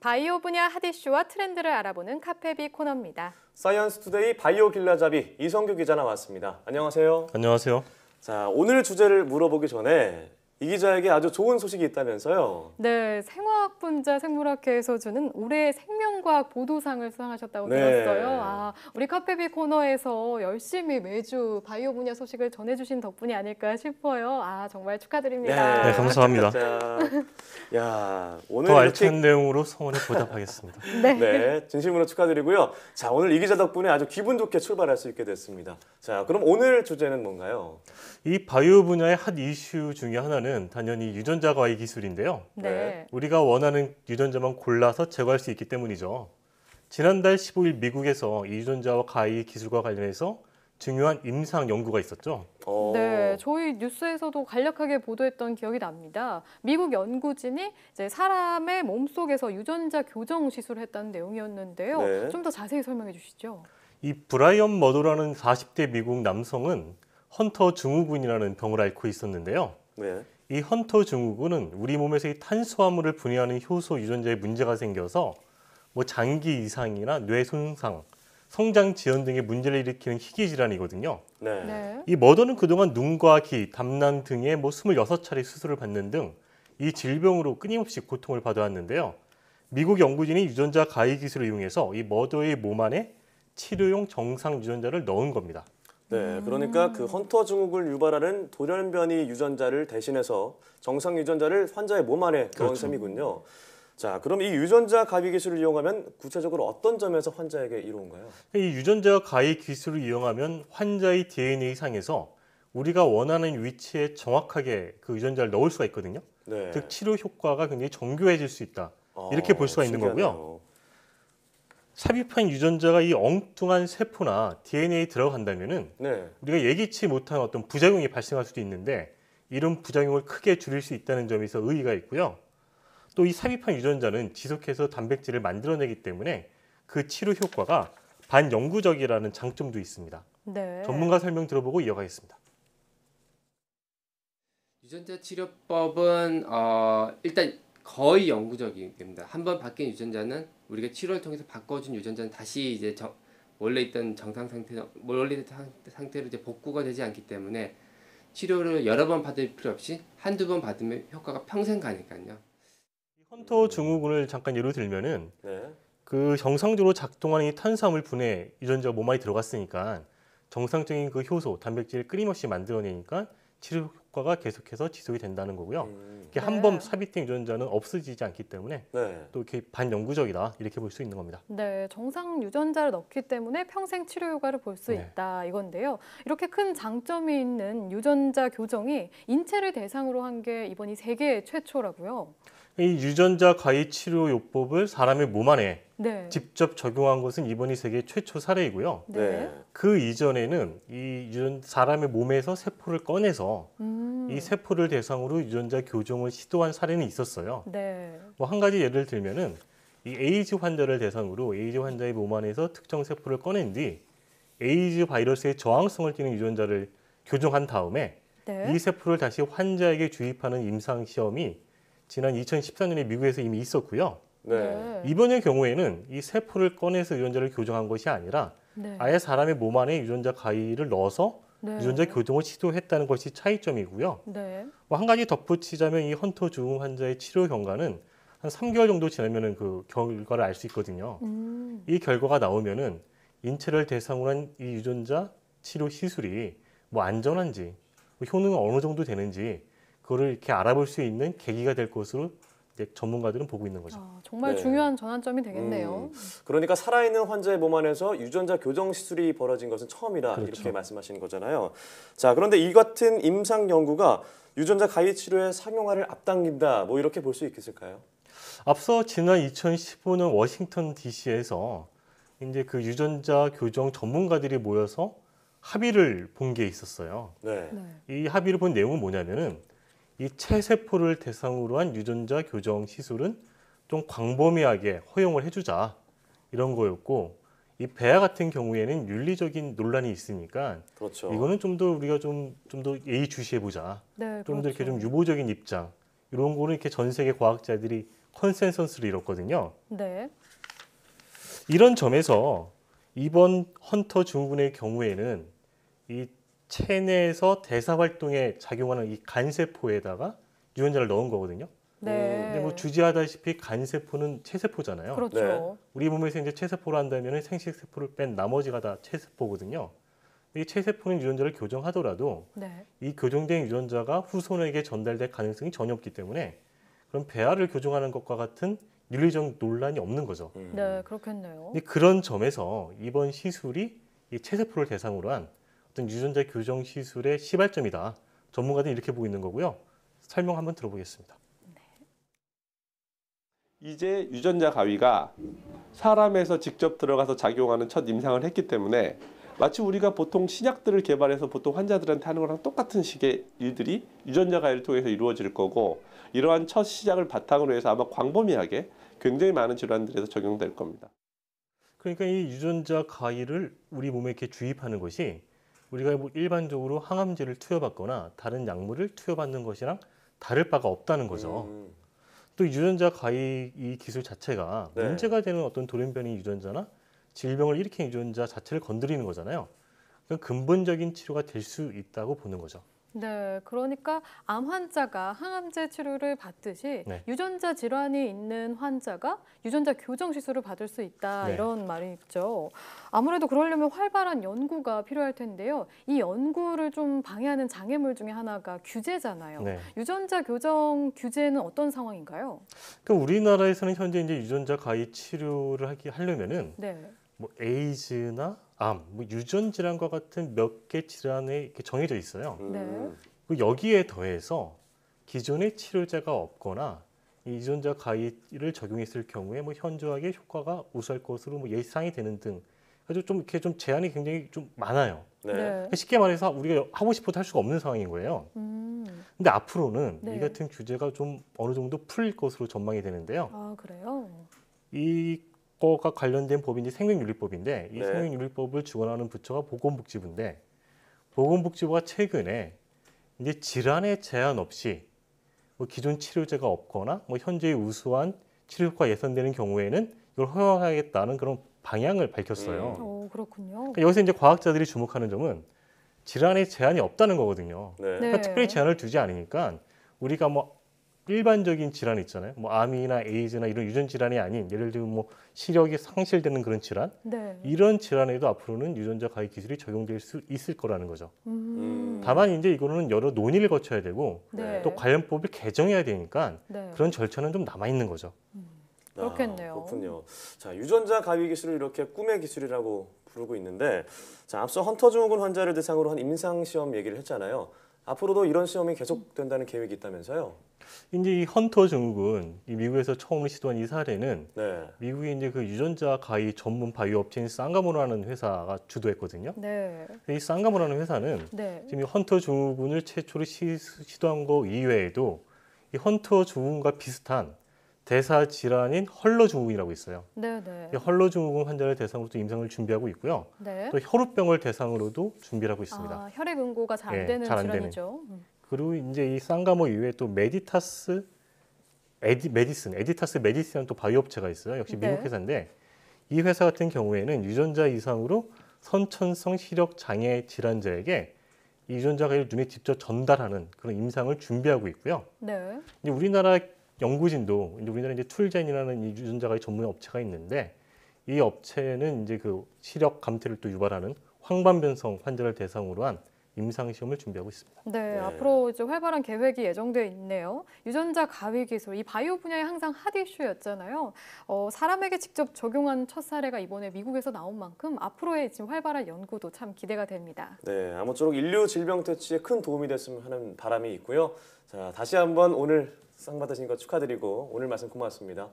바이오 분야 핫 이슈와 트렌드를 알아보는 카페비 코너입니다. 사이언스 투데이 바이오 길라잡이 이성규 기자 나왔습니다. 안녕하세요. 안녕하세요. 자, 오늘 주제를 물어보기 전에 이 기자에게 아주 좋은 소식이 있다면서요. 네, 생화학분자 생물학회에서 주는 올해 생명과학 보도상을 수상하셨다고 네. 들었어요. 우리 카페비 코너에서 열심히 매주 바이오 분야 소식을 전해주신 덕분이 아닐까 싶어요. 정말 축하드립니다. 네, 감사합니다. 야, 오늘 더 알찬 내용으로 성원에 보답하겠습니다. 네, 진심으로 축하드리고요. 자, 오늘 이 기자 덕분에 아주 기분 좋게 출발할 수 있게 됐습니다. 자, 그럼 오늘 주제는 뭔가요? 이 바이오 분야의 핫 이슈 중에 하나는 단연히 유전자 과학 기술인데요. 네. 우리가 원하는 유전자만 골라서 제거할 수 있기 때문이죠. 지난달 15일 미국에서 이 유전자와 가위 기술과 관련해서 중요한 임상 연구가 있었죠. 네, 저희 뉴스에서도 간략하게 보도했던 기억이 납니다. 미국 연구진이 이제 사람의 몸속에서 유전자 교정 시술을 했다는 내용이었는데요. 네. 좀 더 자세히 설명해 주시죠. 이 브라이언 머더라는 40대 미국 남성은 헌터 증후군이라는 병을 앓고 있었는데요. 네. 이 헌터 증후군은 우리 몸에서 이 탄수화물을 분해하는 효소 유전자에 문제가 생겨서 장기 이상이나 뇌 손상, 성장 지연 등의 문제를 일으키는 희귀 질환이거든요. 네. 네. 이 머더는 그동안 눈과 귀, 담낭 등의 26차례 수술을 받는 등 이 질병으로 끊임없이 고통을 받아왔는데요. 미국 연구진이 유전자 가위 기술을 이용해서 이 머더의 몸 안에 치료용 정상 유전자를 넣은 겁니다. 네, 그러니까 그 헌터 증후군을 유발하는 돌연변이 유전자를 대신해서 정상 유전자를 환자의 몸 안에 넣은 그렇죠. 셈이군요. 자, 그럼 이 유전자 가위 기술을 이용하면 구체적으로 어떤 점에서 환자에게 이로운가요? 이 유전자 가위 기술을 이용하면 환자의 DNA 상에서 우리가 원하는 위치에 정확하게 그 유전자를 넣을 수가 있거든요. 네. 즉 치료 효과가 굉장히 정교해질 수 있다. 이렇게 볼 수가 있는 신기하네요. 거고요. 삽입한 유전자가 이 엉뚱한 세포나 DNA에 들어간다면은 네. 우리가 예기치 못한 어떤 부작용이 발생할 수도 있는데 이런 부작용을 크게 줄일 수 있다는 점에서 의의가 있고요. 또 이 삽입한 유전자는 지속해서 단백질을 만들어내기 때문에 그 치료 효과가 반영구적이라는 장점도 있습니다. 네. 전문가 설명 들어보고 이어가겠습니다. 유전자 치료법은 일단 거의 영구적입니다. 한번 바뀐 유전자는 우리가 치료를 통해서 바꿔준 유전자는 다시 이제 원래 있던 정상 상태로 이제 복구가 되지 않기 때문에 치료를 여러 번 받을 필요 없이 한두 번 받으면 효과가 평생 가니까요. 헌터 증후군을 잠깐 예로 들면은 네. 그 정상적으로 작동하는 이 탄수화물 분해 유전자가 몸 안에 들어갔으니까 정상적인 그 효소, 단백질을 끊임없이 만들어내니까 치료 효과가 계속해서 지속이 된다는 거고요. 이게 한 번 삽입된 유전자는 없어지지 않기 때문에 네. 또 이렇게 반영구적이다 이렇게 볼 수 있는 겁니다. 네, 정상 유전자를 넣기 때문에 평생 치료 효과를 볼 수 있다 이건데요. 이렇게 큰 장점이 있는 유전자 교정이 인체를 대상으로 한 게 이번이 세계 최초라고요. 이 유전자 가위 치료 요법을 사람의 몸 안에 네. 직접 적용한 것은 이번이 세계 최초 사례이고요. 네. 그 이전에는 사람의 몸에서 세포를 꺼내서 이 세포를 대상으로 유전자 교정을 시도한 사례는 있었어요. 네. 한 가지 예를 들면은 이 에이즈 환자를 대상으로 에이즈 환자의 몸 안에서 특정 세포를 꺼낸 뒤 에이즈 바이러스의 저항성을 띠는 유전자를 교정한 다음에 네. 이 세포를 다시 환자에게 주입하는 임상 시험이 지난 2014년에 미국에서 이미 있었고요. 네. 이번의 경우에는 이 세포를 꺼내서 유전자를 교정한 것이 아니라 네. 아예 사람의 몸 안에 유전자 가위를 넣어서 네. 유전자 교정을 시도했다는 것이 차이점이고요. 네. 한 가지 덧붙이자면 이 헌터 증후군 환자의 치료 경과는 한 3개월 정도 지나면은 그 결과를 알 수 있거든요. 이 결과가 나오면은 인체를 대상으로 한 이 유전자 치료 시술이 안전한지 효능은 어느 정도 되는지 그거를 이렇게 알아볼 수 있는 계기가 될 것으로 이제 전문가들은 보고 있는 거죠. 정말 네. 중요한 전환점이 되겠네요. 그러니까 살아있는 환자의 몸 안에서 유전자 교정 시술이 벌어진 것은 처음이다. 그렇죠. 이렇게 말씀하시는 거잖아요. 자, 그런데 이 같은 임상 연구가 유전자 가위 치료의 상용화를 앞당긴다. 이렇게 볼 수 있겠을까요? 앞서 지난 2015년 워싱턴 DC에서 이제 그 유전자 교정 전문가들이 모여서 합의를 본 게 있었어요. 네. 이 합의를 본 내용은 뭐냐면은 이 체세포를 대상으로 한 유전자 교정 시술은 좀 광범위하게 허용을 해주자 이런 거였고 이 배아 같은 경우에는 윤리적인 논란이 있으니까 그렇죠. 이거는 좀 더 우리가 좀 더 예의주시해 보자. 네, 좀 더 이렇게 좀 그렇죠. 유보적인 입장 이런 거를 이렇게 전 세계 과학자들이 컨센서스를 이뤘거든요. 네. 이런 점에서 이번 헌터 증후군의 경우에는 이 체내에서 대사 활동에 작용하는 이 간세포에다가 유전자를 넣은 거거든요. 네. 근데 뭐 주지하다시피 간세포는 체세포잖아요. 그렇죠. 네. 우리 몸에서 이제 체세포를 한다면 생식세포를 뺀 나머지가 다 체세포거든요. 이 체세포는 유전자를 교정하더라도 네. 이 교정된 유전자가 후손에게 전달될 가능성이 전혀 없기 때문에 그럼 배아를 교정하는 것과 같은 윤리적 논란이 없는 거죠. 네, 그렇겠네요. 근데 그런 점에서 이번 시술이 이 체세포를 대상으로 한 어떤 유전자 교정 시술의 시발점이다. 전문가들이 이렇게 보고 있는 거고요. 설명 한번 들어보겠습니다. 이제 유전자 가위가 사람에서 직접 들어가서 작용하는 첫 임상을 했기 때문에 마치 우리가 보통 신약들을 개발해서 보통 환자들한테 하는 거랑 똑같은 식의 일들이 유전자 가위를 통해서 이루어질 거고 이러한 첫 시작을 바탕으로 해서 아마 광범위하게 굉장히 많은 질환들에서 적용될 겁니다. 그러니까 이 유전자 가위를 우리 몸에 이렇게 주입하는 것이 우리가 뭐 일반적으로 항암제를 투여받거나 다른 약물을 투여받는 것이랑 다를 바가 없다는 거죠. 또 유전자 가위 이 기술 자체가 네. 문제가 되는 어떤 돌연변이 유전자나 질병을 일으키는 유전자 자체를 건드리는 거잖아요. 그러니까 근본적인 치료가 될 수 있다고 보는 거죠. 네, 그러니까 암 환자가 항암제 치료를 받듯이 네. 유전자 질환이 있는 환자가 유전자 교정 시술을 받을 수 있다 네. 이런 말이죠. 아무래도 그러려면 활발한 연구가 필요할 텐데요. 이 연구를 좀 방해하는 장애물 중에 하나가 규제잖아요. 네. 유전자 교정 규제는 어떤 상황인가요? 그럼 우리나라에서는 현재 이제 유전자 가위 치료를 하려면은 네, 뭐 에이즈나 암, 뭐 유전 질환과 같은 몇 개 질환에 이렇게 정해져 있어요. 네. 그리고 여기에 더해서 기존의 치료제가 없거나 이 유전자 가위를 적용했을 경우에 뭐 현저하게 효과가 우수할 것으로 뭐 예상이 되는 등 아주 좀 이렇게 좀 제한이 굉장히 좀 많아요. 네. 네. 쉽게 말해서 우리가 하고 싶어도 할 수가 없는 상황인 거예요. 근데 앞으로는 네. 이 같은 규제가 좀 어느 정도 풀릴 것으로 전망이 되는데요. 아, 그래요? 이거가 관련된 법이 이제 생명윤리법인데 이 네. 생명윤리법을 주관하는 부처가 보건복지부인데 보건복지부가 최근에 이제 질환에 제한 없이 뭐 기존 치료제가 없거나 뭐 현재의 우수한 치료 효과 예상되는 경우에는 이걸 허용하겠다는 그런 방향을 밝혔어요. 오, 그렇군요. 그러니까 여기서 이제 과학자들이 주목하는 점은 질환에 제한이 없다는 거거든요. 네. 그러니까 특별히 제한을 두지 않으니까 우리가 뭐 일반적인 질환 있잖아요. 뭐 암이나 에이즈나 이런 유전 질환이 아닌 예를 들면 뭐 시력이 상실되는 그런 질환 네. 이런 질환에도 앞으로는 유전자 가위 기술이 적용될 수 있을 거라는 거죠. 음. 다만 이제 이거는 여러 논의를 거쳐야 되고 네. 또 관련법을 개정해야 되니까 네. 그런 절차는 좀 남아 있는 거죠. 그렇겠네요. 그렇군요. 자, 유전자 가위 기술을 이렇게 꿈의 기술이라고 부르고 있는데, 자, 앞서 헌터 증후군 환자를 대상으로 한 임상 시험 얘기를 했잖아요. 앞으로도 이런 시험이 계속된다는 계획이 있다면서요? 이제 이 헌터 증후군 이 미국에서 처음으로 시도한 이 사례는 네. 미국의 이제 그 유전자 가위 전문 바이오 업체인 쌍가모라는 회사가 주도했거든요. 네. 이 쌍가모라는 회사는 네. 지금 이 헌터 증후군을 최초로 시도한 거 이외에도 이 헌터 증후군과 비슷한 대사 질환인 헐러 증후군이라고 있어요. 네. 네. 이 헐러 증후군 환자를 대상으로도 임상을 준비하고 있고요. 네. 또 혈우병을 대상으로도 준비를 하고 있습니다. 아, 혈액 응고가 잘 안 예, 되는 잘안 되는. 질환이죠. 그리고 이제 이 쌍가모 이외에 또 에디타스 메디슨이라는 또 바이오 업체가 있어요. 역시 미국 네. 회사인데 이 회사 같은 경우에는 유전자 이상으로 선천성 시력 장애 질환자에게 이 유전자 가위를 눈에 직접 전달하는 그런 임상을 준비하고 있고요. 네. 이제 우리나라 연구진도 이제 우리나라 이제 툴젠이라는 이 유전자 가위 전문 업체가 있는데 이 업체는 이제 그 시력 감퇴를 또 유발하는 황반변성 환자를 대상으로 한 임상 시험을 준비하고 있습니다. 네, 앞으로 이제 활발한 계획이 예정되어 있네요. 유전자 가위 기술, 이 바이오 분야의 항상 핫 이슈였잖아요. 사람에게 직접 적용한 첫 사례가 이번에 미국에서 나온 만큼 앞으로의 지금 활발한 연구도 참 기대가 됩니다. 네, 아무쪼록 인류 질병 퇴치에 큰 도움이 됐으면 하는 바람이 있고요. 자, 다시 한번 오늘 상 받으신 거 축하드리고 오늘 말씀 고맙습니다.